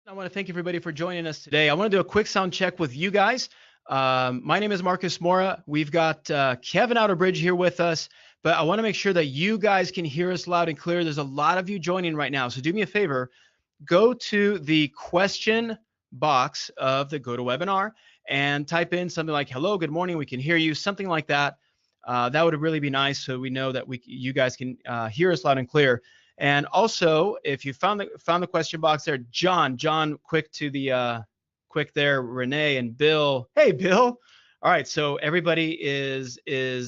I want to thank everybody for joining us today. I want to do a quick sound check with you guys. My name is Marcus Mora. We've got Kevin Outerbridge here with us, but I want to make sure that you guys can hear us loud and clear. There's a lot of you joining right now, so do me a favor. Go to the question box of the GoToWebinar and type in something like "Hello, good morning, we can hear you," something like that. That would really be nice, so we know that you guys can hear us loud and clear. And also, if you found the question box there, John, quick to the quick there, Renee and Bill. Hey, Bill. All right, so everybody is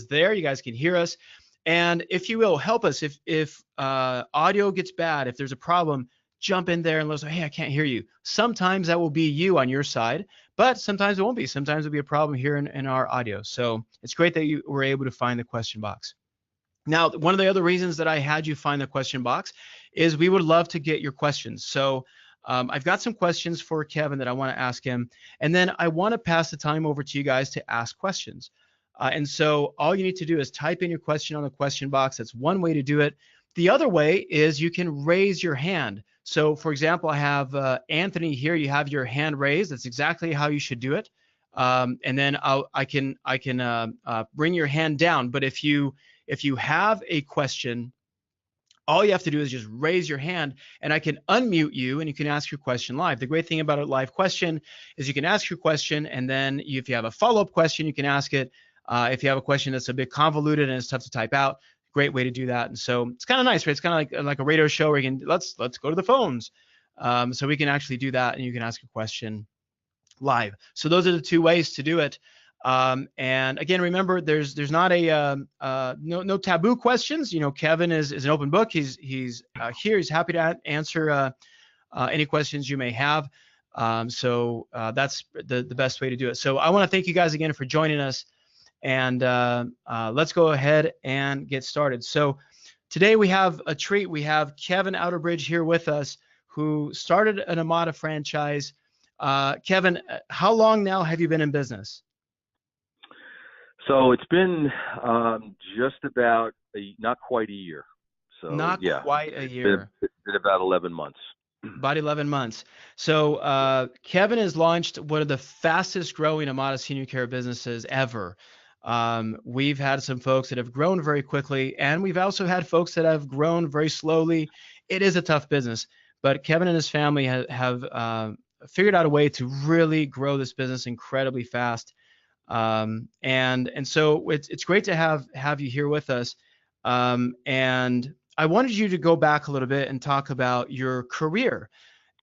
there. You guys can hear us, and if you will, help us if audio gets bad, if there's a problem, jump in there and let us know, hey, I can't hear you. Sometimes that will be you on your side, but sometimes it won't be. Sometimes it'll be a problem here in our audio. So it's great that you were able to find the question box. Now, one of the other reasons that I had you find the question box is we would love to get your questions. So I've got some questions for Kevin that I want to ask him, and then I want to pass the time over to you guys to ask questions. And so all you need to do is type in your question on the question box. That's one way to do it. The other way is you can raise your hand. So for example, I have Anthony here. You have your hand raised. That's exactly how you should do it. And then I can bring your hand down. But if you have a question, all you have to do is just raise your hand and I can unmute you and you can ask your question live. The great thing about a live question is you can ask your question, and then if you have a follow-up question, you can ask it. If you have a question that's a bit convoluted and it's tough to type out, great way to do that. And so it's kind of nice, right? It's kind of like a radio show where you can let's go to the phones. So we can actually do that, and you can ask a question live. So those are the two ways to do it. And again, remember, there's not a no taboo questions. You know, Kevin is an open book. He's here. He's happy to answer any questions you may have. So that's the best way to do it. So I want to thank you guys again for joining us. And let's go ahead and get started. So today we have a treat. We have Kevin Outerbridge here with us, who started an Amada franchise. Kevin, how long now have you been in business? So it's been just about not quite a year. So not quite a year. It's been about 11 months. About 11 months. So Kevin has launched one of the fastest growing Amada Senior Care businesses ever. We've had some folks that have grown very quickly, and we've also had folks that have grown very slowly. It is a tough business, but Kevin and his family have figured out a way to really grow this business incredibly fast. And so it's great to have you here with us. And I wanted you to go back a little bit and talk about your career,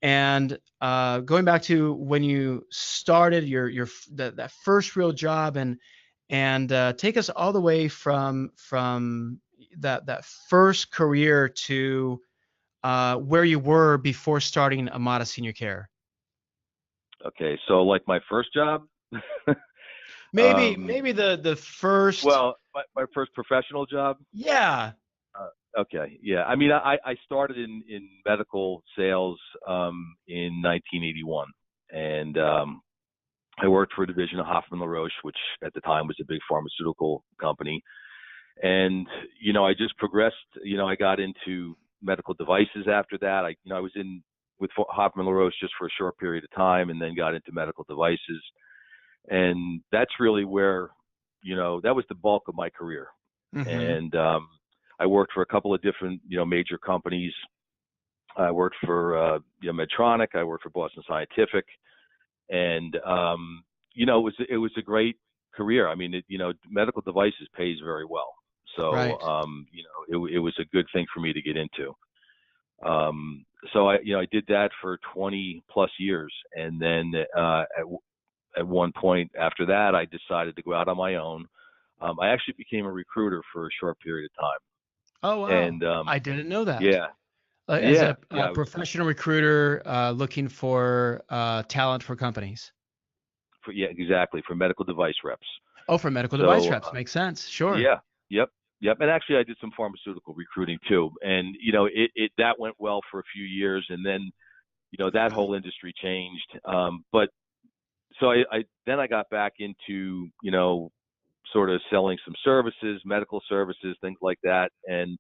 and going back to when you started that first real job, and take us all the way from that first career to where you were before starting Amada Senior Care. Okay, so like my first job. Maybe the first. Well, my first professional job. Yeah. Okay. Yeah. I mean, I started in medical sales in 1981, and I worked for a division of Hoffman LaRoche, which at the time was a big pharmaceutical company. And I just progressed. I got into medical devices after that. I was with Hoffman LaRoche just for a short period of time, and then got into medical devices. And that's really where, that was the bulk of my career. Mm-hmm. And I worked for a couple of different, major companies. I worked for, Medtronic. I worked for Boston Scientific. And, it was a great career. I mean, medical devices pays very well. So, right. It was a good thing for me to get into. So I did that for 20 plus years. And then at one point after that, I decided to go out on my own. I actually became a recruiter for a short period of time. Oh, wow. And I didn't know that. Yeah. As a professional recruiter looking for talent for companies. Exactly. For medical device reps. Oh, for medical device reps. Makes sense. Sure. Yeah. Yep. And actually I did some pharmaceutical recruiting too. And, that went well for a few years. And then, that whole industry changed. But so I got back into, sort of selling some services, medical services, things like that. And,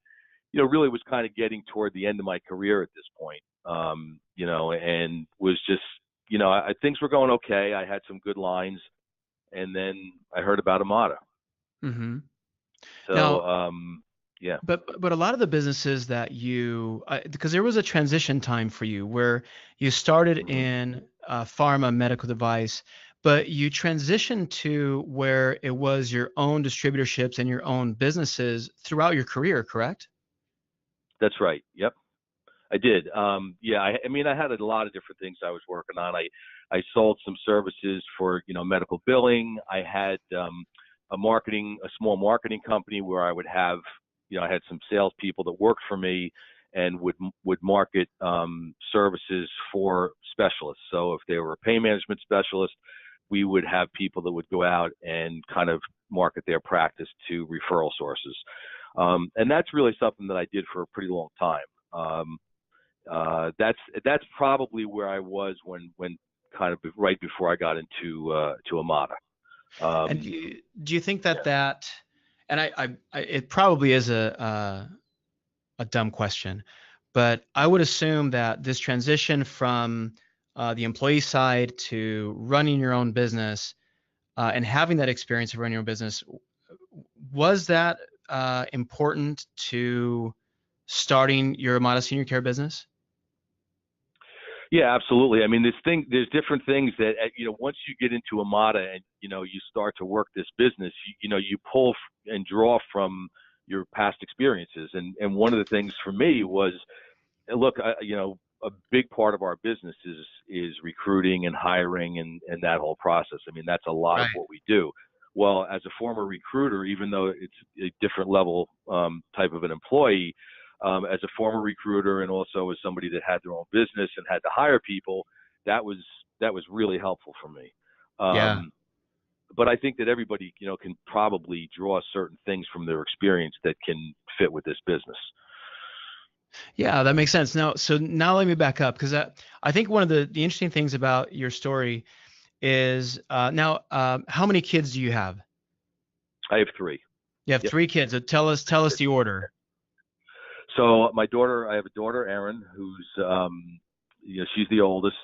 really was kind of getting toward the end of my career at this point. And was just, things were going okay. I had some good lines, and then I heard about Amada. Mm-hmm. So, Now, yeah. but a lot of the businesses that you, because there was a transition time for you where you started Mm-hmm. in pharma medical device, but you transitioned to where it was your own distributorships and your own businesses throughout your career, correct? That's right. Yep. I did. I had a lot of different things I was working on. I sold some services for, medical billing. I had a small marketing company where I would have, I had some salespeople that worked for me and would market services for specialists. So if they were a pain management specialist, we would have people that would go out and kind of market their practice to referral sources. And that's really something that I did for a pretty long time. That's probably where I was when kind of right before I got into Amada. And do you think that, and it probably is a dumb question, but I would assume that this transition from the employee side to running your own business and having that experience of running your own business, was that important to starting your Amada Senior Care business? Yeah, absolutely. I mean, there's different things that, once you get into Amada and, you start to work this business, you pull and draw from your past experiences. And one of the things for me was, look, a big part of our business is recruiting and hiring and that whole process. I mean, that's a lot of what we do. Well, as a former recruiter, even though it's a different level type of an employee, as a former recruiter and also as somebody that had their own business and had to hire people, that was really helpful for me. Yeah. But I think that everybody, can probably draw certain things from their experience that can fit with this business. Yeah, that makes sense. Now let me back up because I think one of the interesting things about your story is how many kids do you have? I have 3. You have Yep. 3 kids. So tell us the order. So I have a daughter, Erin, who's, she's the oldest.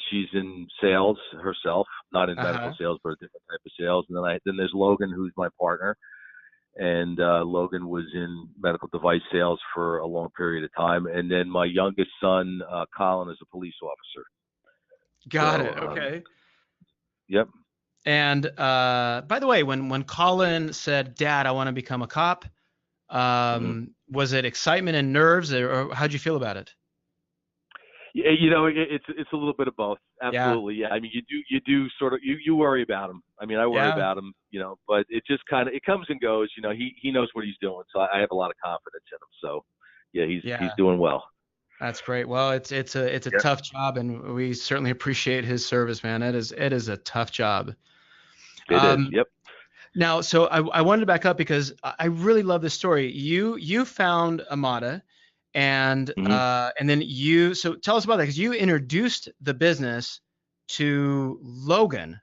She's in sales herself, not in medical sales, but a different type of sales. And then there's Logan, who's my partner. And Logan was in medical device sales for a long period of time. And then my youngest son, Colin, is a police officer. Got it. Okay. Yep. And by the way, when Colin said, "Dad, I want to become a cop," was it excitement and nerves, or how'd you feel about it? Yeah, it's a little bit of both. Absolutely. Yeah. I mean, you do sort of, you worry about him. I mean, I worry about him, but it just kind of, it comes and goes, he knows what he's doing. So I have a lot of confidence in him. So yeah, he's doing well. That's great. Well, it's a tough job, and we certainly appreciate his service, man. It is a tough job. It is. Yep. Now, so I wanted to back up because I really love this story. You found Amada, and then so tell us about that because you introduced the business to Logan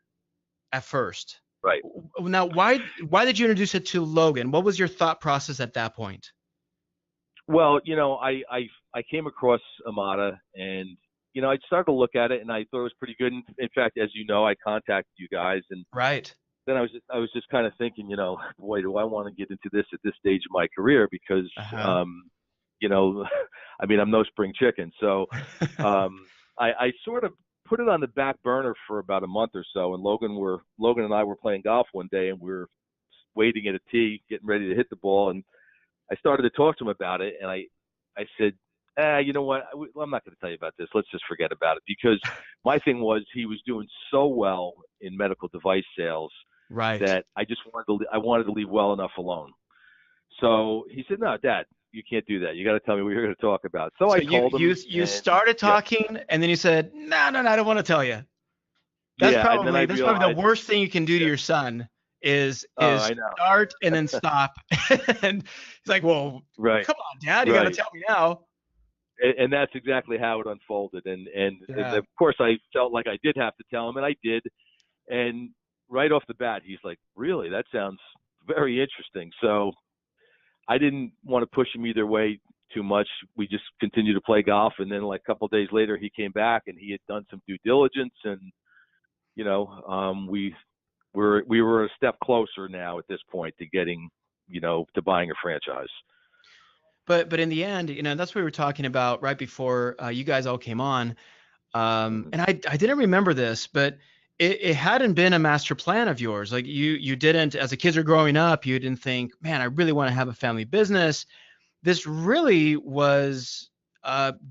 at first. Right. Now, why did you introduce it to Logan? What was your thought process at that point? Well, I came across Amada and, I started to look at it and I thought it was pretty good. In fact, as you know, I contacted you guys and then I was just kind of thinking, boy, do I want to get into this at this stage of my career because, I mean, I'm no spring chicken. So I sort of put it on the back burner for about a month or so. And Logan and I were playing golf one day and we were waiting at a tee, getting ready to hit the ball. And I started to talk to him about it. And I said, you know what? I'm not going to tell you about this. Let's just forget about it. Because my thing was he was doing so well in medical device sales that I just wanted to leave well enough alone. So he said, no, Dad, you can't do that. You got to tell me what you're going to talk about. So I told him. You started talking and then you said, no, I don't want to tell you. That's probably the worst thing you can do to your son is start and then stop. And he's like, well, come on, Dad, you got to tell me now. And that's exactly how it unfolded. And of course I felt like I did have to tell him, and I did. And right off the bat, he's like, really? That sounds very interesting. So I didn't want to push him either way too much. We just continued to play golf, and then like a couple of days later, he came back and he had done some due diligence, and we were a step closer now at this point to getting, to buying a franchise. But in the end, that's what we were talking about right before you guys all came on. And I didn't remember this, but it hadn't been a master plan of yours. Like you didn't, as the kids were growing up, you didn't think, man, I really want to have a family business. This really was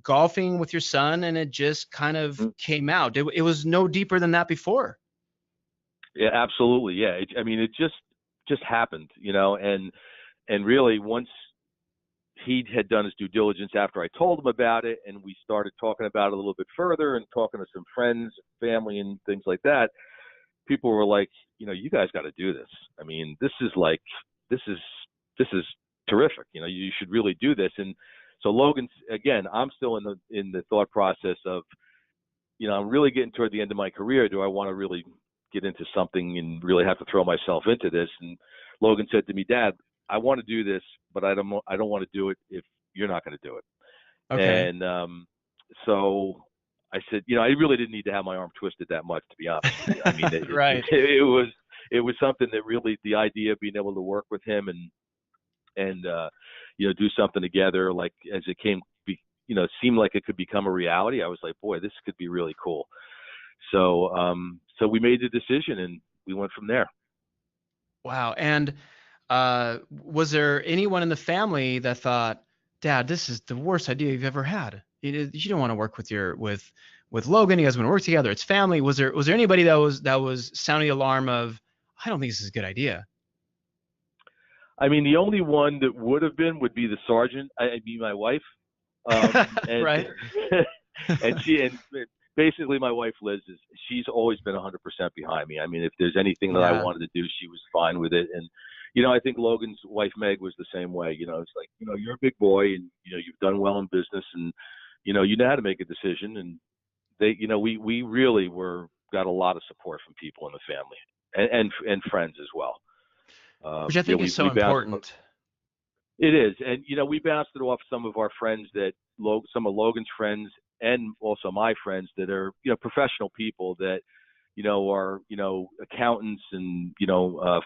golfing with your son, and it just kind of came out. It was no deeper than that before. Yeah, absolutely. Yeah. It just happened, and really once he had done his due diligence after I told him about it, and we started talking about it a little bit further and talking to some friends, family, and things like that, people were like, you guys got to do this. I mean, this is terrific. You should really do this. And so Logan's, again, I'm still in the thought process of, I'm really getting toward the end of my career. Do I want to really get into something and really have to throw myself into this? And Logan said to me, Dad, I want to do this, but I don't want to do it if you're not going to do it. Okay. And so I said, I really didn't need to have my arm twisted that much, to be honest with you. I mean, Right. it was something that really, the idea of being able to work with him and do something together, like as it it seemed like it could become a reality. I was like, boy, this could be really cool. So we made the decision and we went from there. Wow. And was there anyone in the family that thought, Dad, this is the worst idea you've ever had? You don't want to work with Logan. You guys want to work together. It's family. Was there anybody that was sounding the alarm of, I don't think this is a good idea? I mean, the only one that would be the sergeant. I mean, my wife. And, right. and basically my wife, Liz, she's always been 100% behind me. I mean, if there's anything that I wanted to do, she was fine with it. And, I think Logan's wife, Meg, was the same way. It's like, you're a big boy and, you've done well in business and, you know how to make a decision. And they, we really got a lot of support from people in the family and friends as well. Which I think is so important. It is. And, we bounced it off some of our friends some of Logan's friends and also my friends that are, professional people that, are, accountants and,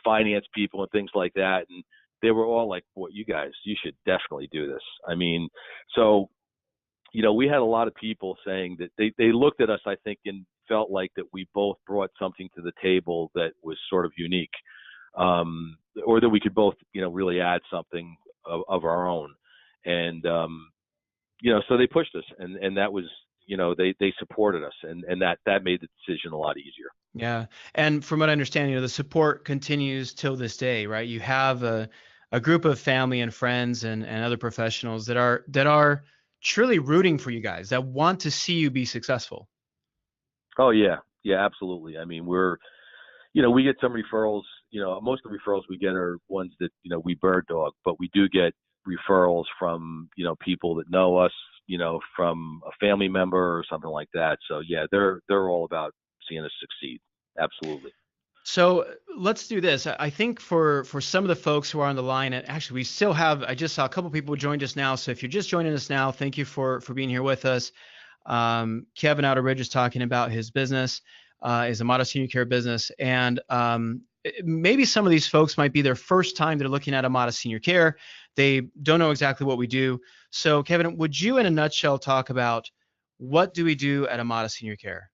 finance people and things like that. And they were all like, boy, you guys, you should definitely do this. I mean, so, we had a lot of people saying that they looked at us, I think, and felt like that we both brought something to the table that was sort of unique, or that we could both, really add something of our own. And, so they pushed us and that was, they supported us and that made the decision a lot easier. Yeah. And from what I understand, the support continues till this day, right? You have a group of family and friends and other professionals that are truly rooting for you guys, that want to see you be successful. Oh yeah. Yeah, absolutely. I mean, we get some referrals, most of the referrals we get are ones that, we bird dog, but we do get referrals from, people that know us, from a family member or something like that. So yeah, they're all about seeing us succeed. Absolutely. So let's do this. I think for some of the folks who are on the line, and actually we still have, I just saw a couple people joined us now. So if you're just joining us now, thank you for being here with us. Kevin Outerbridge is talking about his business, his Amada Senior Care business. And maybe some of these folks might be their first time they're looking at Amada Senior Care. They don't know exactly what we do. So Kevin, would you in a nutshell talk about what do we do at Amada Senior Care?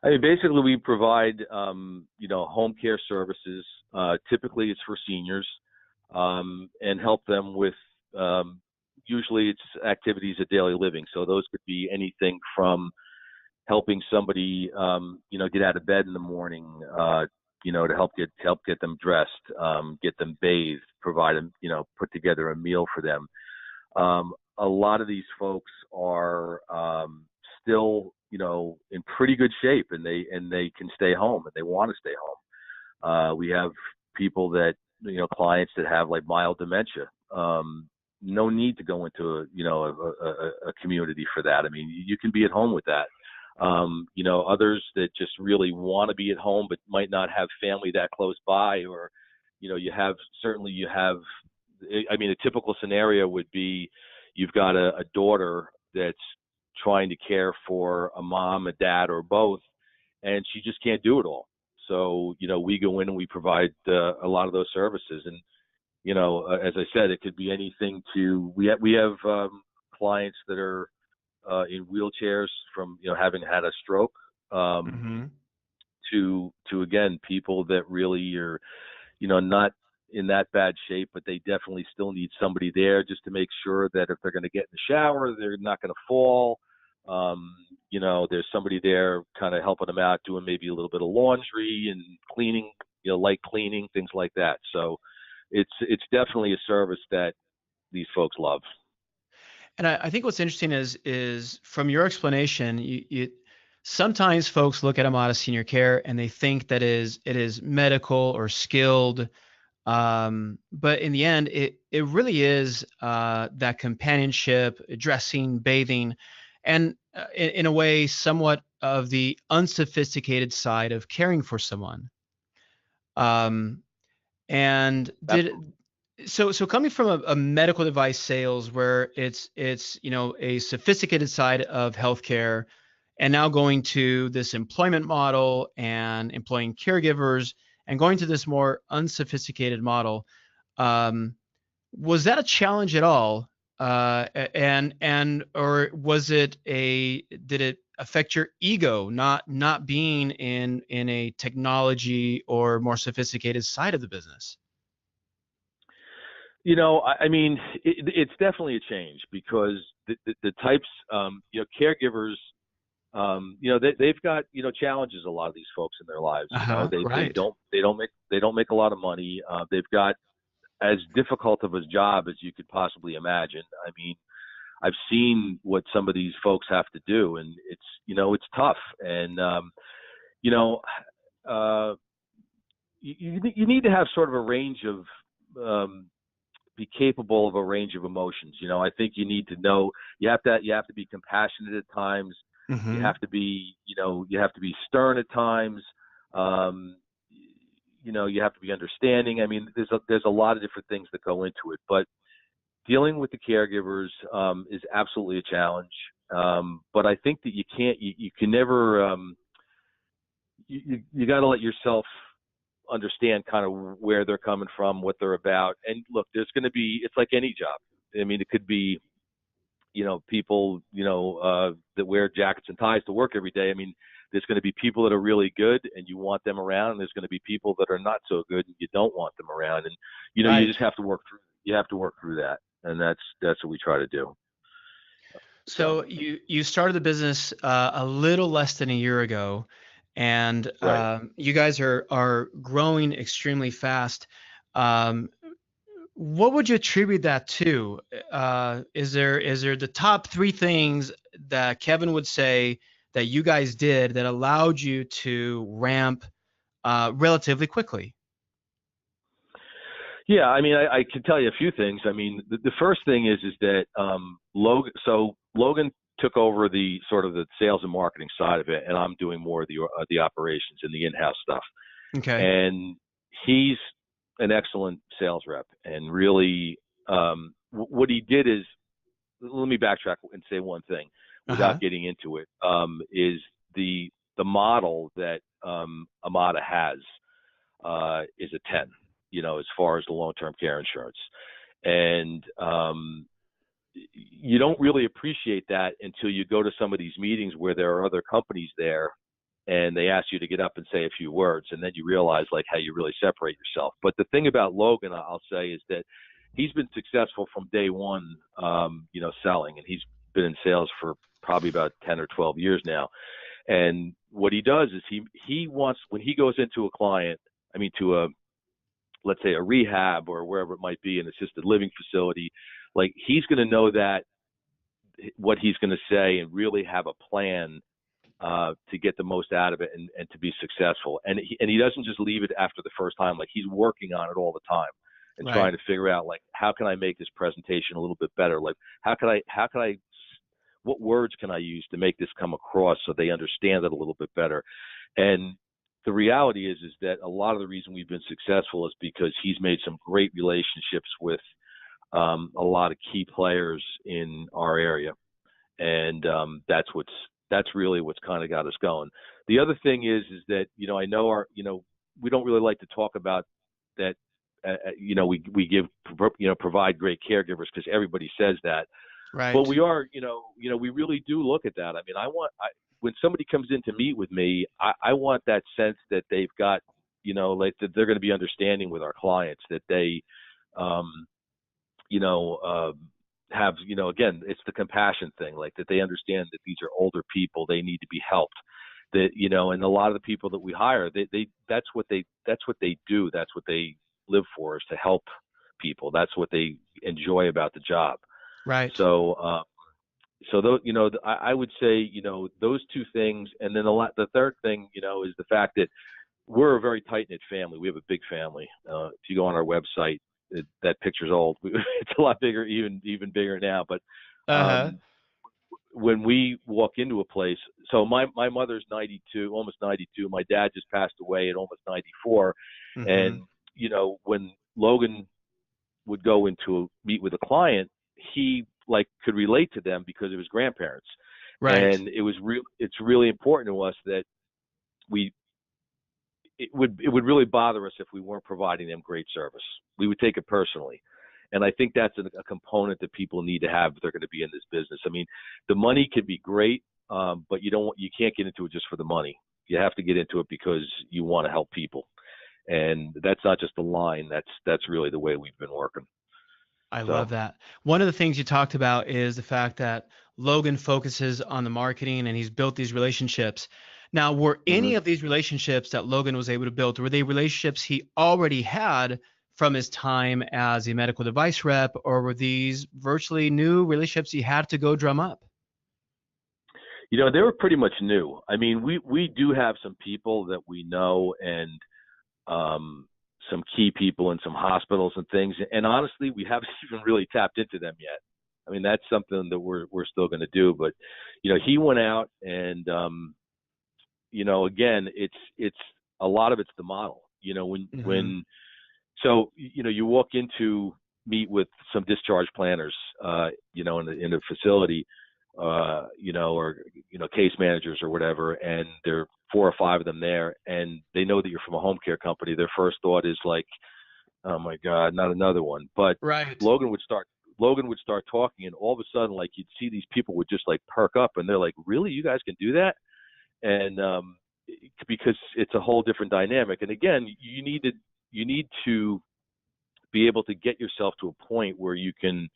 I mean, basically we provide, home care services. Typically it's for seniors, and help them with, usually it's activities of daily living. So those could be anything from helping somebody, get out of bed in the morning, to help get them dressed, get them bathed, provide them, put together a meal for them. A lot of these folks are still, in pretty good shape, and they can stay home and they want to stay home. We have people that, clients that have like mild dementia. No need to go into a community for that. I mean, you can be at home with that. Others that just really want to be at home but might not have family that close by, or you have I mean, a typical scenario would be you've got a daughter that's trying to care for a mom, a dad, or both, and she just can't do it all. So, we go in and we provide a lot of those services. And, as I said, it could be anything we have clients that are in wheelchairs from, having had a stroke, Mm-hmm. to again, people that really are, not in that bad shape, but they definitely still need somebody there just to make sure that if they're going to get in the shower, they're not going to fall. There's somebody there kind of helping them out, doing maybe a little bit of laundry and cleaning, light cleaning, things like that. So it's definitely a service that these folks love. And I think what's interesting is from your explanation, sometimes folks look at Amada Senior Care and they think that it is medical or skilled, but in the end, it really is that companionship, dressing, bathing, and in a way, somewhat of the unsophisticated side of caring for someone. Um, and so coming from a medical device sales where it's a sophisticated side of healthcare, and now going to this employment model and employing caregivers and going to this more unsophisticated model, was that a challenge at all? Or did it affect your ego not being in a technology or more sophisticated side of the business? I mean, it's definitely a change because the types, caregivers, they've got, challenges, a lot of these folks in their lives. Right. They don't make a lot of money. They've got as difficult of a job as you could possibly imagine. I mean, I've seen what some of these folks have to do, and it's tough. And, you need to have sort of a range of, be capable of a range of emotions. I think you need to know, you have to be compassionate at times. You Mm-hmm. have to be, you have to be stern at times. You have to be understanding. I mean, there's a lot of different things that go into it, but dealing with the caregivers is absolutely a challenge. But I think that you can never, you got to let yourself understand kind of where they're coming from, what they're about. And look, it's like any job. I mean, it could be, people, that wear jackets and ties to work every day. I mean, there's going to be people that are really good and you want them around, and there's going to be people that are not so good and you don't want them around. And, you just have to work through that. And that's what we try to do. So you started the business a little less than a year ago, and Right. you guys are growing extremely fast. Um, what would you attribute that to? Is there the top three things that Kevin would say that you guys did that allowed you to ramp relatively quickly? Yeah, I mean, I can tell you a few things. I mean, the first thing is that Logan took over the sort of the sales and marketing side of it, and I'm doing more of the operations and the in-house stuff. Okay. And he's an excellent sales rep, and really, what he did is, let me backtrack and say one thing Uh-huh. without getting into it. Is the model that Amada has is a 10, as far as the long-term care insurance. And you don't really appreciate that until you go to some of these meetings where there are other companies there and they ask you to get up and say a few words, and then you realize like how you really separate yourself. But the thing about Logan, I'll say, is that he's been successful from day one, selling, and he's been in sales for probably about 10 or 12 years now. And what he does is he wants, when he goes into a client, to let's say a rehab or wherever it might be, an assisted living facility, like he's going to know that what he's going to say and really have a plan to get the most out of it and to be successful. And he doesn't just leave it after the first time. Like he's working on it all the time and Right. trying to figure out like, how can I make this presentation a little bit better? Like what words can I use to make this come across so they understand it a little bit better? And the reality is that a lot of the reason we've been successful is because he's made some great relationships with a lot of key players in our area, and that's really what's kind of got us going. The other thing is that I know we don't really like to talk about that. We provide great caregivers because everybody says that. Right. But we are, we really do look at that. I mean, when somebody comes in to meet with me, I want that sense that they've got, like that they're going to be understanding with our clients, that they, have, again, it's the compassion thing, like that they understand that these are older people, they need to be helped. That, and a lot of the people that we hire, that's what they do. That's what they live for, is to help people. That's what they enjoy about the job. Right. So, I would say, those two things. And then the third thing, is the fact that we're a very tight knit family. We have a big family. If you go on our website, that picture's old. It's a lot bigger, even bigger now. But, when we walk into a place, so my mother's 92, almost 92. My dad just passed away at almost 94. Mm-hmm. And, when Logan would go into meet with a client, he could relate to them because of his grandparents. Right. And it's really important to us that it would really bother us if we weren't providing them great service. We would take it personally. And I think that's a component that people need to have if they're going to be in this business. I mean, the money could be great, but you can't get into it just for the money. You have to get into it because you want to help people. And that's not just a line. That's really the way we've been working. I love that. One of the things you talked about is the fact that Logan focuses on the marketing and he's built these relationships. Now, were any of these relationships that Logan was able to build, were they relationships he already had from his time as a medical device rep, or were these virtually new relationships he had to go drum up? They were pretty much new. I mean, we do have some people that we know, and some key people in some hospitals and things. And honestly, we haven't even really tapped into them yet. I mean, that's something that we're still going to do. But, he went out and, again, it's a lot of it's the model, so, you walk into meet with some discharge planners, in the facility, or, case managers or whatever, and there are 4 or 5 of them there, and they know that you're from a home care company. Their first thought is like, oh my God, not another one. But right. Logan would start talking, and all of a sudden, you'd see these people would just perk up, and they're like, really, you guys can do that? And because it's a whole different dynamic. And again, you need to be able to get yourself to a point where you can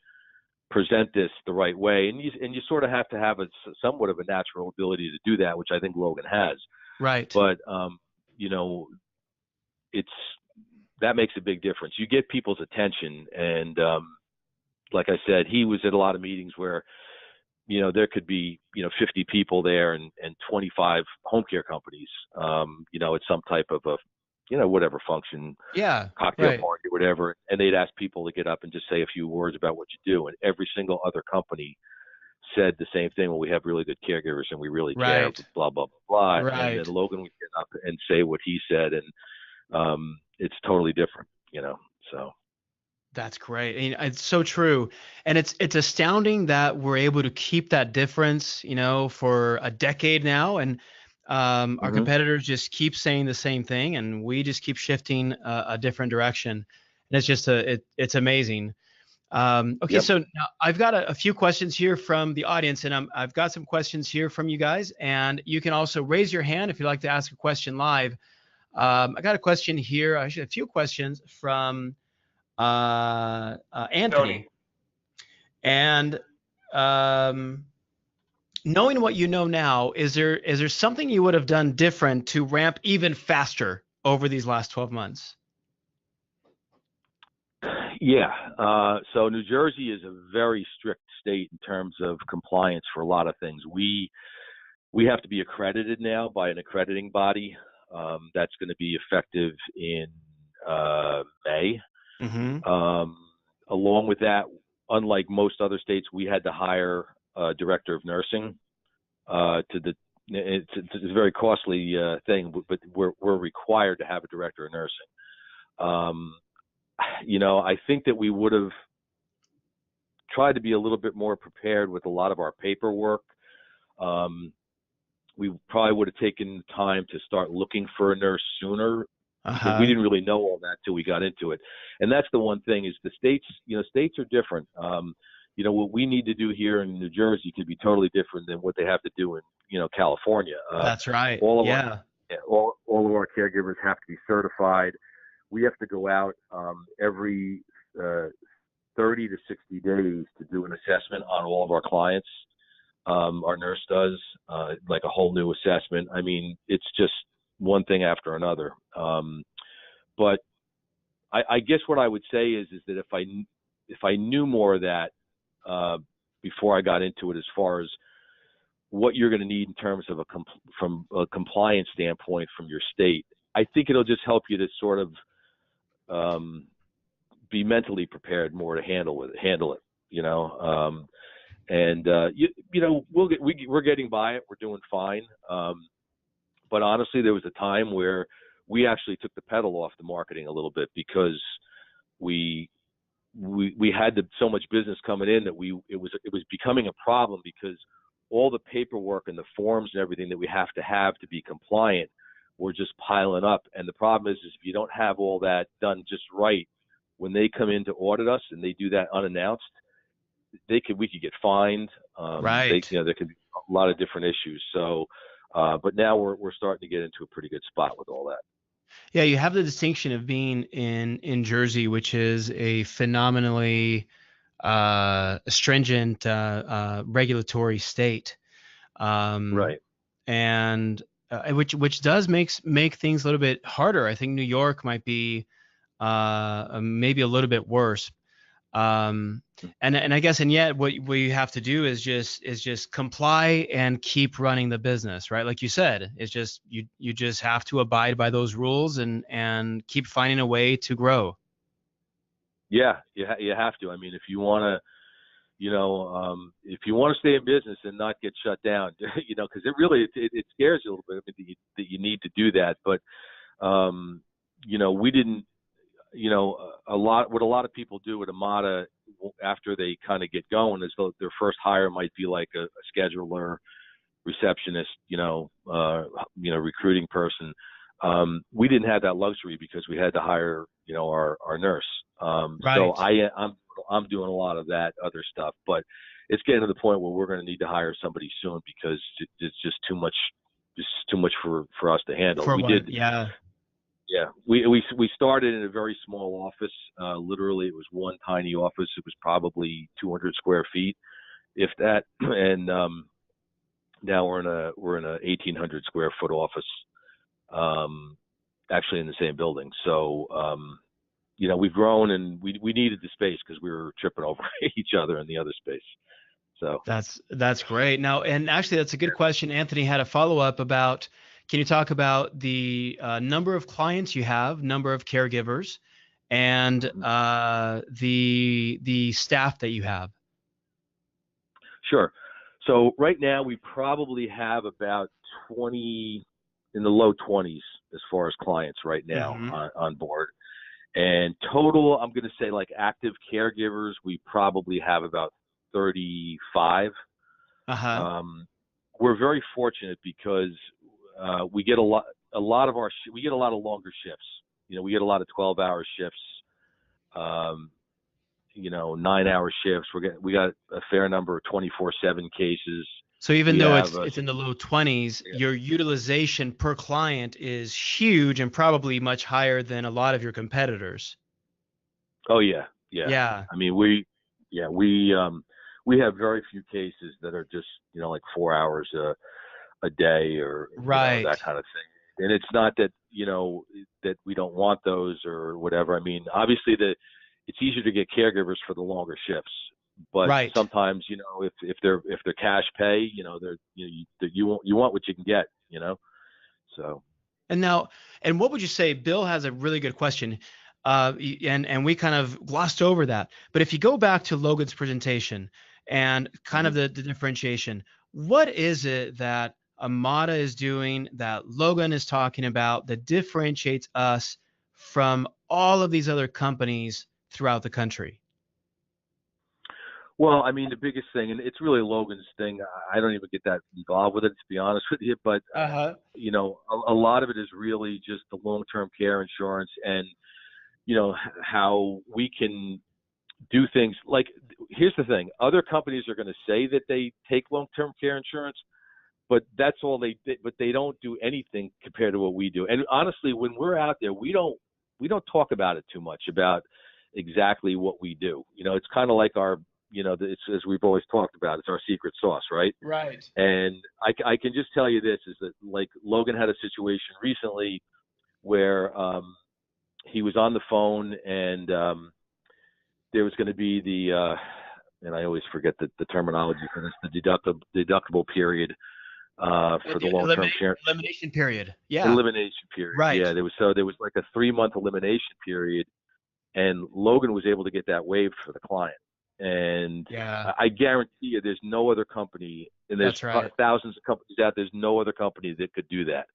present this the right way, and you sort of have to have somewhat of a natural ability to do that, which I think Logan has. Right. But that makes a big difference. You get people's attention, and like I said, he was at a lot of meetings where there could be 50 people there and 25 home care companies, at some type of a whatever function, cocktail party or whatever, and they'd ask people to get up and just say a few words about what you do, and every single other company said the same thing. Well, we have really good caregivers and we really care, blah, blah, blah, blah. Right. And then Logan would get up and say what he said, and it's totally different, so. That's great. It's so true. And it's astounding that we're able to keep that difference, for a decade now. And our competitors just keep saying the same thing, and we just keep shifting a different direction. And it's just it's amazing. Okay, so now I've got a few questions here from the audience, and I've got some questions here from you guys, and you can also raise your hand if you'd like to ask a question live. I got a question here, actually a few questions from Anthony. Tony. And knowing what you know now, is there something you would have done different to ramp even faster over these last 12 months? Yeah. So New Jersey is a very strict state in terms of compliance for a lot of things. We have to be accredited now by an accrediting body. That's going to be effective in May. Along with that, unlike most other states, we had to hire a director of nursing. It's a very costly thing, but we're required to have a director of nursing. I think that we would have tried to be a little bit more prepared with a lot of our paperwork. We probably would have taken time to start looking for a nurse sooner because we didn't really know all that till we got into it. And that's the one thing is the states, states are different. What we need to do here in New Jersey could be totally different than what they have to do in, California. That's right. All of Yeah. all of our caregivers have to be certified. We have to go out every 30 to 60 days to do an assessment on all of our clients. Our nurse does like a whole new assessment. I mean, it's just one thing after another. But I guess what I would say is that if I knew more of that before I got into it, as far as what you're going to need in terms of from a compliance standpoint from your state, I think it'll just help you to sort of be mentally prepared more to handle it. We're getting by it. We're doing fine. But honestly, there was a time where we actually took the pedal off the marketing a little bit because we had so much business coming in that it was becoming a problem because all the paperwork and the forms and everything that we have to be compliant were just piling up. And the problem is if you don't have all that done just right, when they come in to audit us and they do that unannounced, we could get fined. Right. There could be a lot of different issues. So, but now we're starting to get into a pretty good spot with all that. Yeah, you have the distinction of being in Jersey, which is a phenomenally stringent regulatory state, Right. and which does make things a little bit harder. I think New York might be maybe a little bit worse. And I guess, and yet what you have to do is just comply and keep running the business, right? Like you said, it's just you just have to abide by those rules and keep finding a way to grow. Yeah, you have to. I mean, if you want to, if you want to stay in business and not get shut down, because it scares you a little bit. I mean, that you need to do that, but we didn't. What a lot of people do at Amada after they kind of get going is their first hire might be like a scheduler, receptionist, recruiting person. We didn't have that luxury because we had to hire, our nurse. Right. So I'm doing a lot of that other stuff, but it's getting to the point where we're going to need to hire somebody soon because it's just too much for us to handle. Yeah. Yeah, we started in a very small office. Literally, it was one tiny office. It was probably 200 square feet, if that. And now we're in a 1,800 square foot office, actually in the same building. So we've grown, and we needed the space because we were tripping over each other in the other space. So that's great. Now, and actually, that's a good question. Anthony had a follow up about. Can you talk about the number of clients you have, number of caregivers, and the staff that you have? Sure. So right now we probably have about 20, in the low 20s as far as clients right now on board. And total, I'm going to say like active caregivers, we probably have about 35. We're very fortunate because we get a lot of longer shifts. We get a lot of 12-hour shifts, 9-hour shifts. We got a fair number of 24/7 cases. So even though it's in the low 20s, your utilization per client is huge and probably much higher than a lot of your competitors. Oh yeah. I mean, we have very few cases that are just like 4 hours a day or right. That kind of thing. And it's not that that we don't want those or whatever. I mean, obviously it's easier to get caregivers for the longer shifts, but right. sometimes if they're cash pay, you want what you can get, So. And what would you say? Bill has a really good question, and we kind of glossed over that. But if you go back to Logan's presentation and kind of the differentiation, what is it that Amada is doing that Logan is talking about that differentiates us from all of these other companies throughout the country? Well, I mean, the biggest thing, and it's really Logan's thing. I don't even get that involved with it, to be honest with you. But Uh-huh. a lot of it is really just the long-term care insurance, and how we can do things like. Here's the thing: other companies are going to say that they take long-term care insurance, but that's all they did. But they don't do anything compared to what we do. And honestly, when we're out there, we don't talk about it too much about exactly what we do. It's kind of like our, it's, as we've always talked about, it's our secret sauce, right? Right. And I can just tell you this is that, like, Logan had a situation recently where he was on the phone, and there was going to be and I always forget the terminology for this, the deductible period for the long-term care. Elimination period. Yeah. Elimination period. Right. Yeah, there was like a 3-month elimination period, and Logan was able to get that waived for the client. And Yeah. I guarantee you, there's no other company, and there's That's right. thousands of companies out. There's no other company that could do that.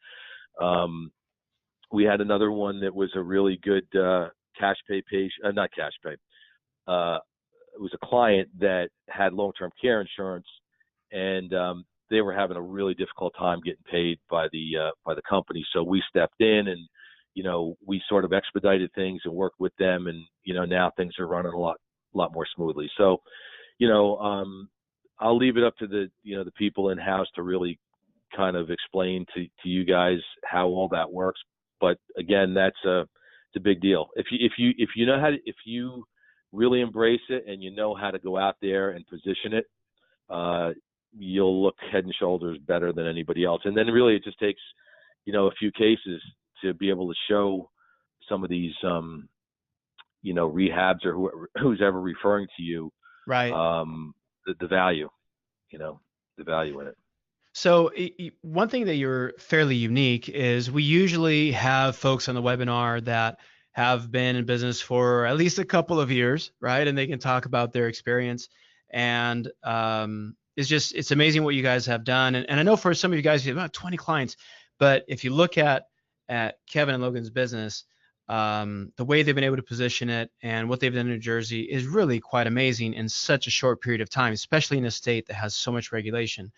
We had another one that was a really good cash pay patient, not cash pay. It was a client that had long-term care insurance, and they were having a really difficult time getting paid by the company. So we stepped in, and we sort of expedited things and worked with them, and now things are running a lot more smoothly. So I'll leave it up to the people in house to really kind of explain to you guys how all that works. But again, it's a big deal. If you know how to, if you really embrace it and you know how to go out there and position it, you'll look head and shoulders better than anybody else. And then really it just takes, a few cases to be able to show some of these, rehabs or who's ever referring to you, Right. the value, the value in it. So one thing that you're fairly unique is we usually have folks on the webinar that have been in business for at least a couple of years, right? And they can talk about their experience. And it's amazing what you guys have done. And I know for some of you guys, you have about 20 clients. But if you look at Kevin and Logan's business, the way they've been able to position it and what they've done in New Jersey is really quite amazing in such a short period of time, especially in a state that has so much regulation.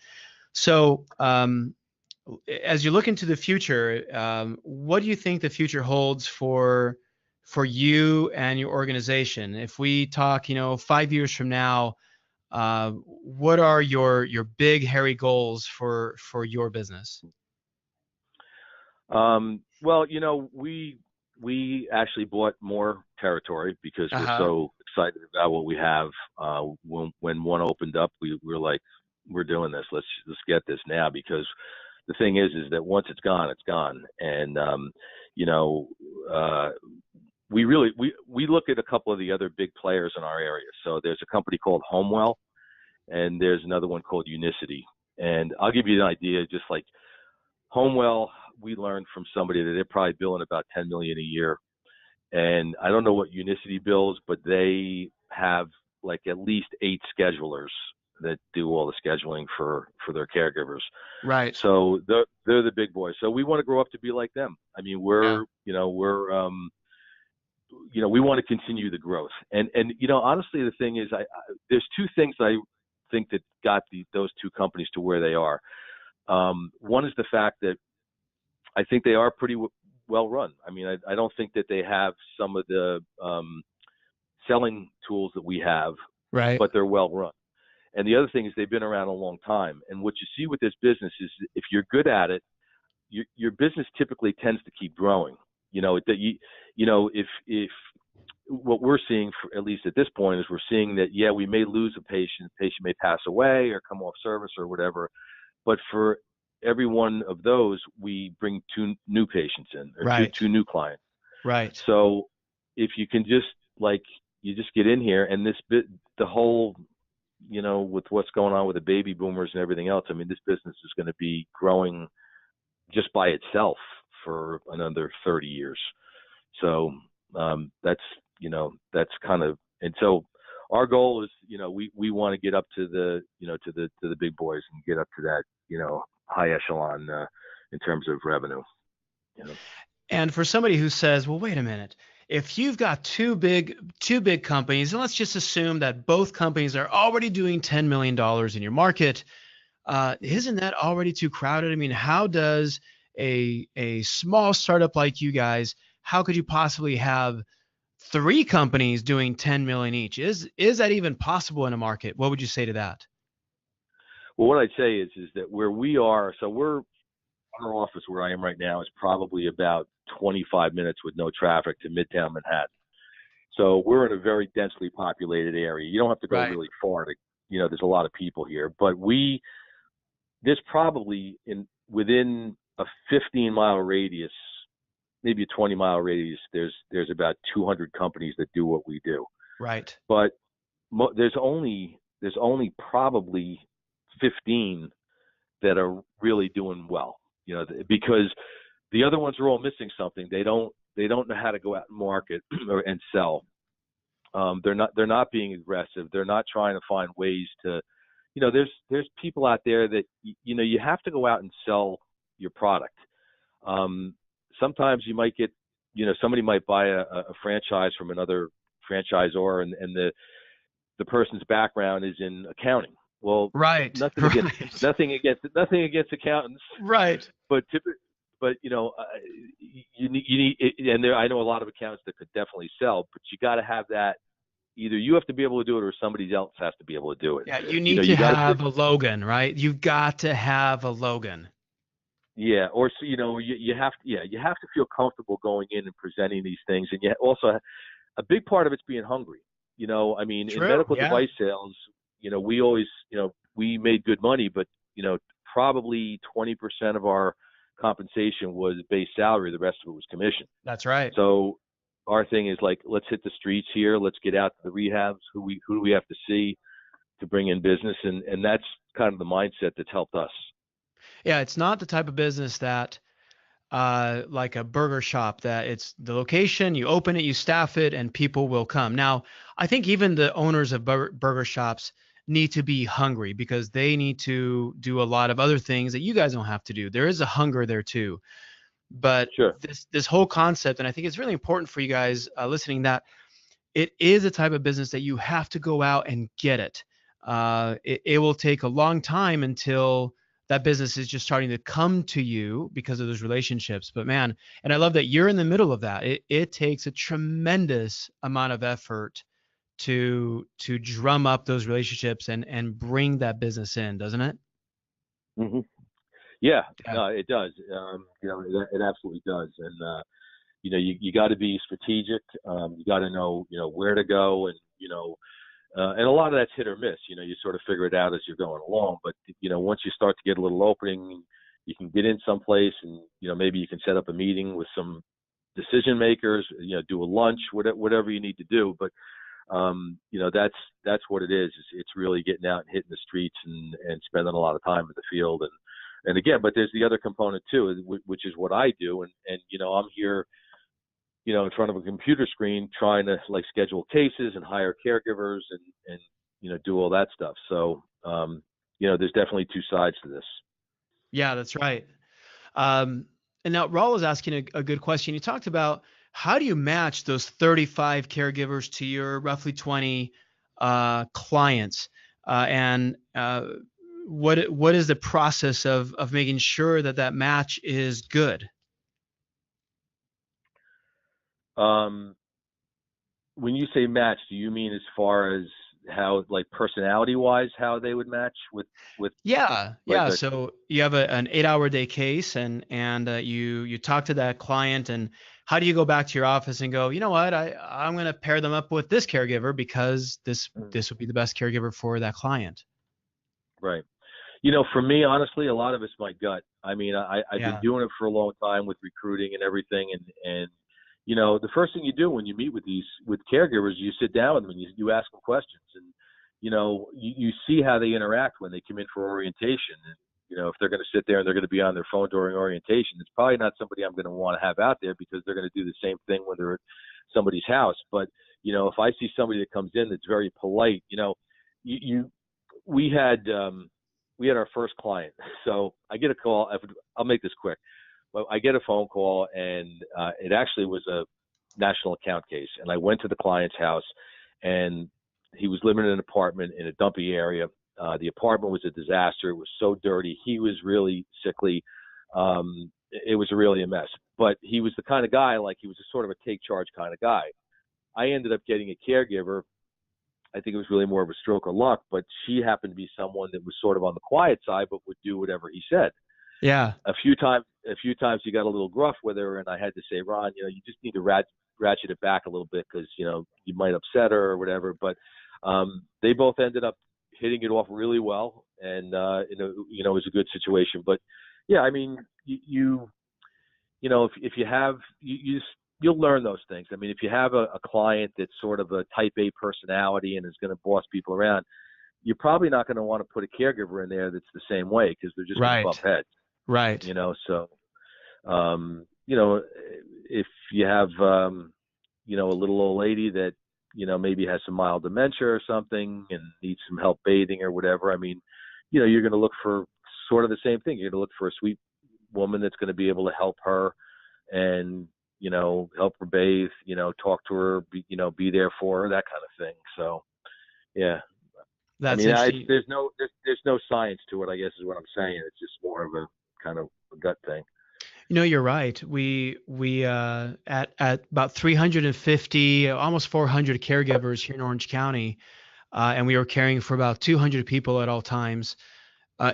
So as you look into the future, what do you think the future holds for you and your organization? If we talk, 5 years from now, what are your big, hairy goals for your business? Well, we actually bought more territory because we're so excited about what we have. When one opened up, we were like, we're doing this. Let's get this now, because the thing is that once it's gone, it's gone. And we look at a couple of the other big players in our area. So there's a company called Homewell, and there's another one called Unicity. And I'll give you an idea. Just like Homewell, we learned from somebody that they're probably billing about $10 million a year. And I don't know what Unicity bills, but they have like at least 8 schedulers that do all the scheduling for their caregivers. Right. So they're the big boys. So we want to grow up to be like them. I mean, we want to continue the growth. And honestly, the thing is, there's 2 things I think that got those 2 companies to where they are. One is the fact that I think they are pretty well run. I mean, I don't think that they have some of the selling tools that we have, right, but they're well run. And the other thing is they've been around a long time. And what you see with this business is if you're good at it, your business typically tends to keep growing. If what we're seeing, at least at this point, is we're seeing that, yeah, we may lose a patient may pass away or come off service or whatever, but for every one of those, we bring 2 new patients in, or right, two new clients. Right. So if you can just you just get in here, and the whole, with what's going on with the baby boomers and everything else, I mean, this business is going to be growing just by itself for another 30 years. So that's kind of, and so our goal is, we want to get up to the, to the big boys and get up to that, high echelon in terms of revenue. And for somebody who says, well, wait a minute, if you've got two big companies, and let's just assume that both companies are already doing $10 million in your market, isn't that already too crowded? I mean, how does a small startup like you guys, how could you possibly have three companies doing 10 million each? Is that even possible in a market? What would you say to that? Well, what I'd say is that where we are, so our office where I am right now is probably about 25 minutes with no traffic to Midtown Manhattan. So we're in a very densely populated area. You don't have to go Right. really far to, there's a lot of people here, but there's probably within a 15-mile radius, maybe a 20-mile radius, there's about 200 companies that do what we do. Right. But there's only probably 15 that are really doing well, because the other ones are all missing something. They don't know how to go out and market and sell. They're not being aggressive. They're not trying to find ways to, there's people out there that, you have to go out and sell your product. Sometimes you might get, somebody might buy a franchise from another franchisor, and the person's background is in accounting. Well, Right. nothing Right. against accountants, Right. but you need, and I know a lot of accountants that could definitely sell, but you got to have that. Either you have to be able to do it, or somebody else has to be able to do it. Yeah, you need to You got to sit. have a Logan, right? You've got to have a Logan. Yeah, or so, you have to. Yeah, you have to feel comfortable going in and presenting these things, and yet also a big part of it's being hungry. I mean, in True. medical Yeah. device sales, we always, we made good money, but probably 20% of our compensation was base salary. The rest of it was commission. That's right. So our thing is like, let's hit the streets here. Let's get out to the rehabs. Who do we have to see to bring in business? And that's kind of the mindset that's helped us. Yeah, it's not the type of business that like a burger shop that it's the location, you open it, you staff it, and people will come. Now, I think even the owners of burger shops need to be hungry because they need to do a lot of other things that you guys don't have to do. There is a hunger there too. But Sure. this whole concept, and I think it's really important for you guys listening, that it is a type of business that you have to go out and get it. It will take a long time until that business is just starting to come to you because of those relationships. But man, and I love that you're in the middle of that. It takes a tremendous amount of effort to drum up those relationships and bring that business in, doesn't it? hmm Yeah, Yeah. no, it does. It absolutely does. And you got to be strategic. You got to know, where to go, and a lot of that's hit or miss. You sort of figure it out as you're going along. But once you start to get a little opening, you can get in someplace, and maybe you can set up a meeting with some decision makers. Do a lunch, whatever you need to do. But that's what it is. It's really getting out and hitting the streets and spending a lot of time in the field. And again, but there's the other component too, which is what I do. And I'm here, in front of a computer screen trying to like schedule cases and hire caregivers and do all that stuff. So, there's definitely two sides to this. Yeah, that's right. And now Raul is asking a good question. You talked about how do you match those 35 caregivers to your roughly 20 clients, and what is the process of making sure that that match is good? Um, when you say match, do you mean as far as how, like personality wise, how they would match with Yeah, like yeah. a, So you have an 8 hour day case, and you talk to that client, and how do you go back to your office and go, you know what, I'm going to pair them up with this caregiver because this would be the best caregiver for that client. right. For me, honestly, a lot of it's my gut. I mean, I've been Yeah. doing it for a long time with recruiting and everything. And the first thing you do when you meet with caregivers, you sit down with them and you ask them questions. And, you see how they interact when they come in for orientation. And, if they're going to sit there and they're going to be on their phone during orientation, it's probably not somebody I'm going to want to have out there because they're going to do the same thing when they're at somebody's house. But, if I see somebody that comes in that's very polite, you we had, we had our first client. So I get a call. I'll make this quick. Well, I get a phone call, and it actually was national account case. And I went to the client's house, and he was living in an apartment in a dumpy area. The apartment was a disaster. It was so dirty. He was really sickly. It was really a mess. But he was the kind of guy, like, he was a sort of a take charge kind of guy. I ended up getting a caregiver. I think it was really more of a stroke of luck, but she happened to be someone that was sort of on the quiet side, but would do whatever he said. Yeah. A few times he got a little gruff with her, and I had to say, Ron, you just need to ratchet it back a little bit, because you might upset her or whatever. But they both ended up hitting it off really well, and it was a good situation. But yeah, I mean, if you have you'll learn those things. I mean, if you have a client that's sort of a type A personality and is going to boss people around, you're probably not going to want to put a caregiver in there that's the same way, because they're just going to bump heads. Right. So, if you have, a little old lady that, maybe has some mild dementia or something and needs some help bathing or whatever, I mean, you're going to look for sort of the same thing. You're going to look for a sweet woman that's going to be able to help her and, help her bathe, talk to her, be there for her, that kind of thing. So, yeah. That's there's no science to it, I guess, is what I'm saying. It's just more of a kind of a gut thing. You're right. We at about 350, almost 400 caregivers here in Orange County, and we were caring for about 200 people at all times.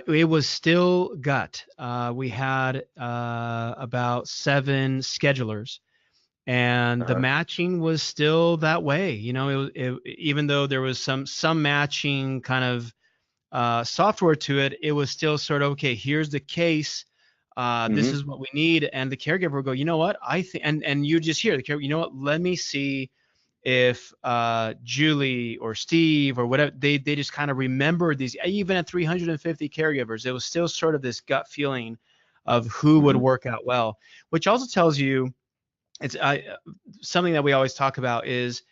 It was still gut. We had about 7 schedulers, and the matching was still that way. Even though there was some matching kind of software to it, it was still sort of, okay, here's the case. This is what we need. And the caregiver will go, you know what, I think, and you just hear the caregiver, you know what, let me see if Julie or Steve or whatever, they just kind of remembered these. Even at 350 caregivers, it was still sort of this gut feeling of who would work out well, which also tells you, it's something that we always talk about is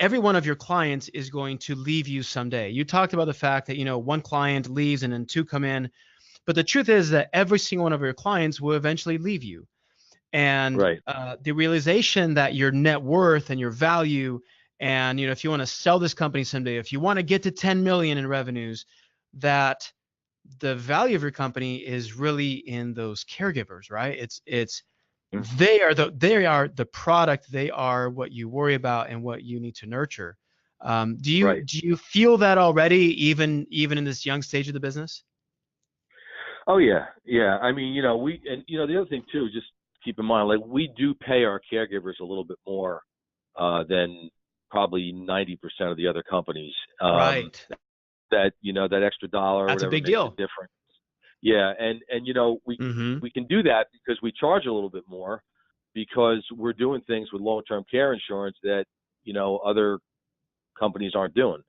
every one of your clients is going to leave you someday. You talked about the fact that, one client leaves and then 2 come in. But the truth is that every single one of your clients will eventually leave you. And the realization that your net worth and your value, and if you want to sell this company someday, if you want to get to 10 million in revenues, that the value of your company is really in those caregivers, right? They are the product. They are what you worry about and what you need to nurture. Do you feel that already, even in this young stage of the business? Oh yeah. I mean, the other thing too, just keep in mind, like, we do pay our caregivers a little bit more than probably 90% of the other companies. Right. That that extra dollar. That's a big deal. Difference. Yeah, and we can do that because we charge a little bit more, because we're doing things with long-term care insurance that other companies aren't doing.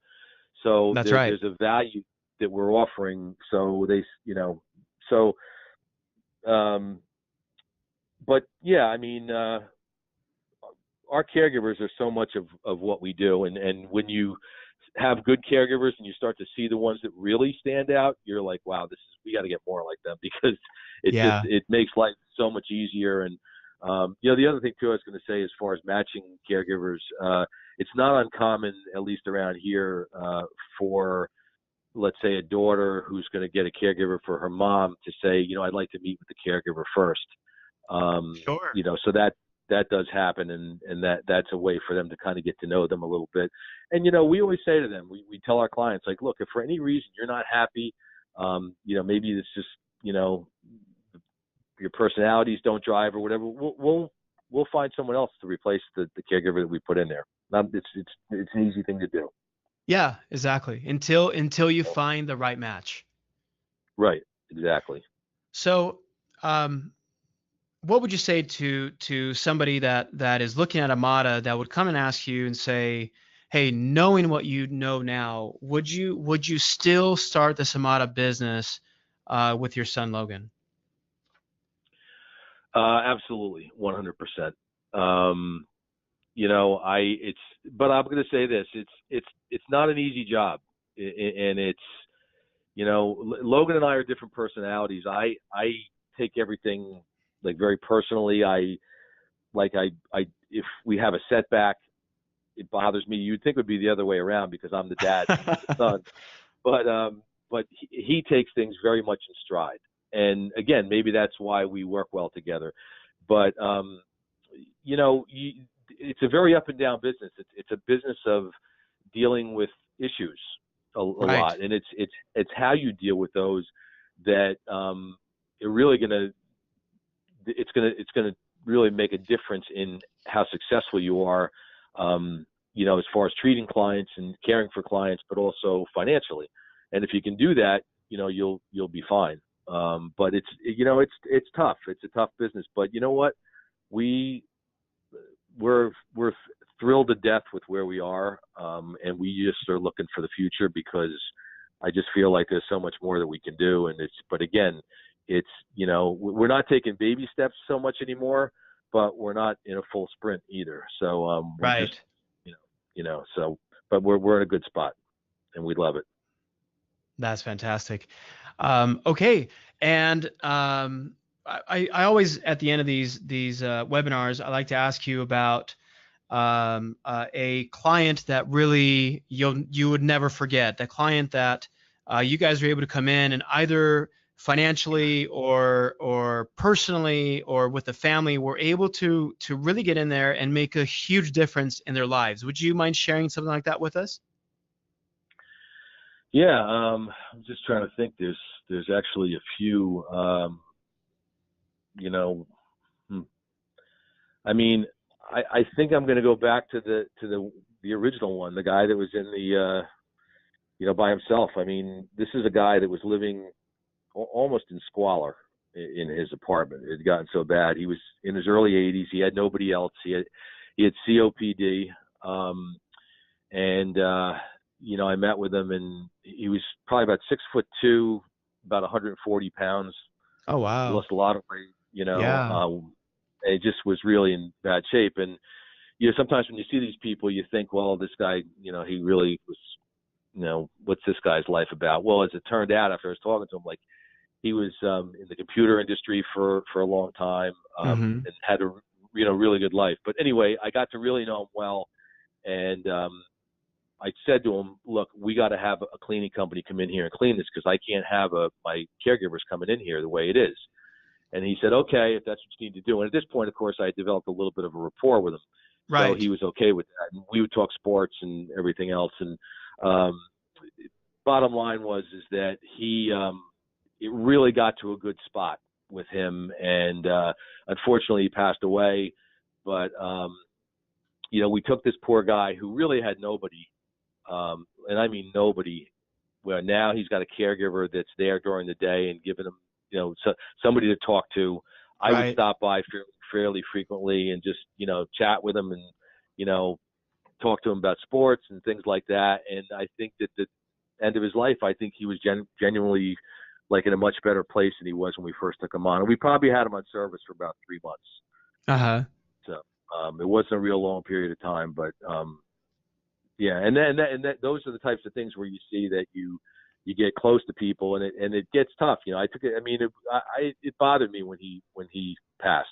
So there's a value that we're offering. So but yeah, I mean, our caregivers are so much of what we do, and when you have good caregivers and you start to see the ones that really stand out, you're like, wow, we got to get more like them, because it makes life so much easier. And the other thing too, I was going to say, as far as matching caregivers, it's not uncommon, at least around here, for, let's say, a daughter who's going to get a caregiver for her mom to say, I'd like to meet with the caregiver first. Sure. So that does happen, and that's a way for them to kind of get to know them a little bit. And we always say to them, we tell our clients, like, look, if for any reason you're not happy, maybe it's just your personalities don't drive or whatever, we'll find someone else to replace the caregiver that we put in there. It's an easy thing to do. Yeah, exactly. Until you find the right match. Right. Exactly. So, what would you say to somebody that is looking at Amada, that would come and ask you and say, hey, knowing what you know now, would you still start this Amada business with your son Logan? Absolutely, 100%. But I'm going to say this: it's not an easy job, and it's Logan and I are different personalities. I take everything like very personally. I if we have a setback, it bothers me. You'd think it would be the other way around because I'm the dad and he's the son. But he takes things very much in stride. And again, maybe that's why we work well together. But it's a very up and down business. It's a business of dealing with issues a Right. lot, and it's how you deal with those that it's gonna really make a difference in how successful you are. As far as treating clients and caring for clients, but also financially. And if you can do that, you'll be fine. But it's tough. It's a tough business. But you know what? We're thrilled to death with where we are, and we just are looking for the future because I just feel like there's so much more that we can do. And but again, we're not taking baby steps so much anymore, but we're not in a full sprint either. So Right. but we're in a good spot, and we love it. That's fantastic. Okay. And I always, at the end of these webinars, I like to ask you about a client that really you would never forget, the client that you guys were able to come in and either financially or personally or with the family were able to really get in there and make a huge difference in their lives. Would you mind sharing something like that with us? Yeah, I'm just trying to think. There's actually a few. I mean, I think I'm going to go back to the original one, the guy that was in the by himself. I mean, this is a guy that was living almost in squalor in his apartment. It had gotten so bad. He was in his early 80s. He had nobody else. He had COPD, and I met with him, and he was probably about 6'2", about 140 pounds. Oh, wow. He lost a lot of weight, Yeah. it just was really in bad shape. And, sometimes when you see these people, you think, well, this guy, he really was, what's this guy's life about? Well, as it turned out, after I was talking to him, like he was in the computer industry for a long time, and had a, really good life. But anyway, I got to really know him well. And I said to him, look, we got to have a cleaning company come in here and clean this because I can't have my caregivers coming in here the way it is. And he said, okay, if that's what you need to do. And at this point, of course, I developed a little bit of a rapport with him. Right. So he was okay with that. And we would talk sports and everything else. And bottom line is that it really got to a good spot with him. And unfortunately, he passed away. But, we took this poor guy who really had nobody. And I mean nobody. Well, now he's got a caregiver that's there during the day and giving him, somebody to talk to. I would stop by fairly frequently and just, chat with him and, talk to him about sports and things like that. And I think that the end of his life, I think he was genuinely like in a much better place than he was when we first took him on. And we probably had him on service for about 3 months. Uh-huh. So it wasn't a real long period of time, but yeah. And those are the types of things where you see that you get close to people and it gets tough. I took it. I mean, it bothered me when he passed.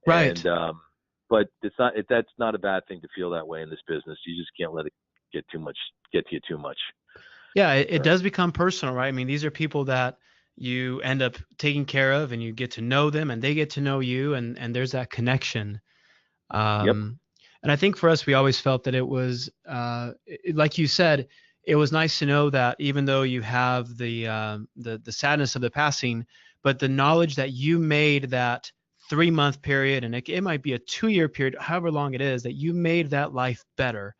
Right. And, but that's not a bad thing to feel that way in this business. You just can't let it get to you too much. Yeah. It does become personal, right? I mean, these are people that you end up taking care of and you get to know them and they get to know you and there's that connection. Yep. And I think for us, we always felt that it was, like you said, it was nice to know that even though you have the sadness of the passing, but the knowledge that you made that 3-month period, and it might be a 2-year period, however long it is, that you made that life better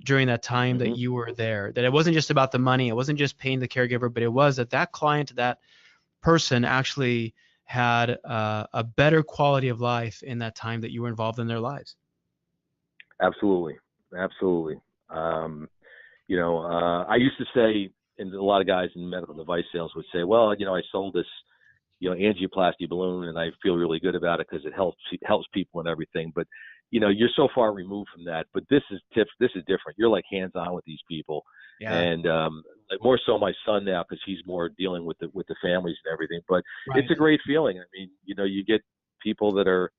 during that time that you were there, that it wasn't just about the money. It wasn't just paying the caregiver, but it was that client, that person actually had a better quality of life in that time that you were involved in their lives. Absolutely. I used to say, and a lot of guys in medical device sales would say, well, I sold this, angioplasty balloon and I feel really good about it because it helps people and everything. But, you're so far removed from that. But this is different. You're like hands on with these people. Yeah. And more so my son now because he's more dealing with the families and everything. But It's a great feeling. I mean, you get people that are,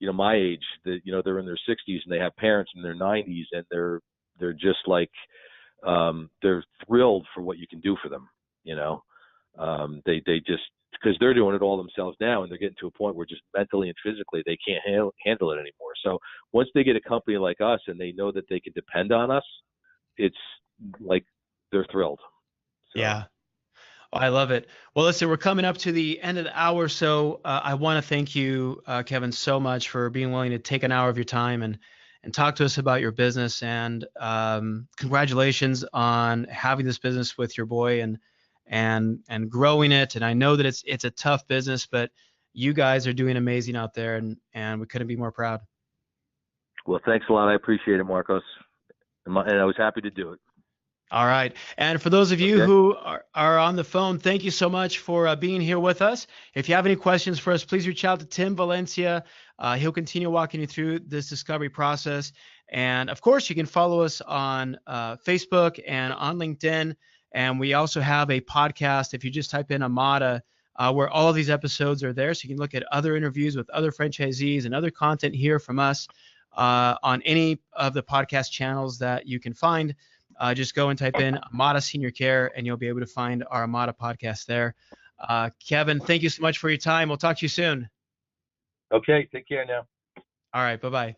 my age, that they're in their 60s and they have parents in their 90s, and they're just like they're thrilled for what you can do for them. They just, because they're doing it all themselves now, and they're getting to a point where just mentally and physically they can't handle it anymore. So once they get a company like us and they know that they can depend on us, it's like they're thrilled. So. Yeah. I love it. Well, listen, we're coming up to the end of the hour, so I want to thank you, Kevin, so much for being willing to take an hour of your time and talk to us about your business. And congratulations on having this business with your boy and growing it. And I know that it's a tough business, but you guys are doing amazing out there, and we couldn't be more proud. Well, thanks a lot. I appreciate it, Marcos, and I was happy to do it. All right. And for those of you who are on the phone, thank you so much for being here with us. If you have any questions for us, please reach out to Tim Valencia. He'll continue walking you through this discovery process. And of course, you can follow us on Facebook and on LinkedIn. And we also have a podcast. If you just type in Amada, where all of these episodes are there, so you can look at other interviews with other franchisees and other content here from us on any of the podcast channels that you can find. Just go and type in Amada Senior Care, and you'll be able to find our Amada podcast there. Kevin, thank you so much for your time. We'll talk to you soon. Okay, take care now. All right, bye-bye.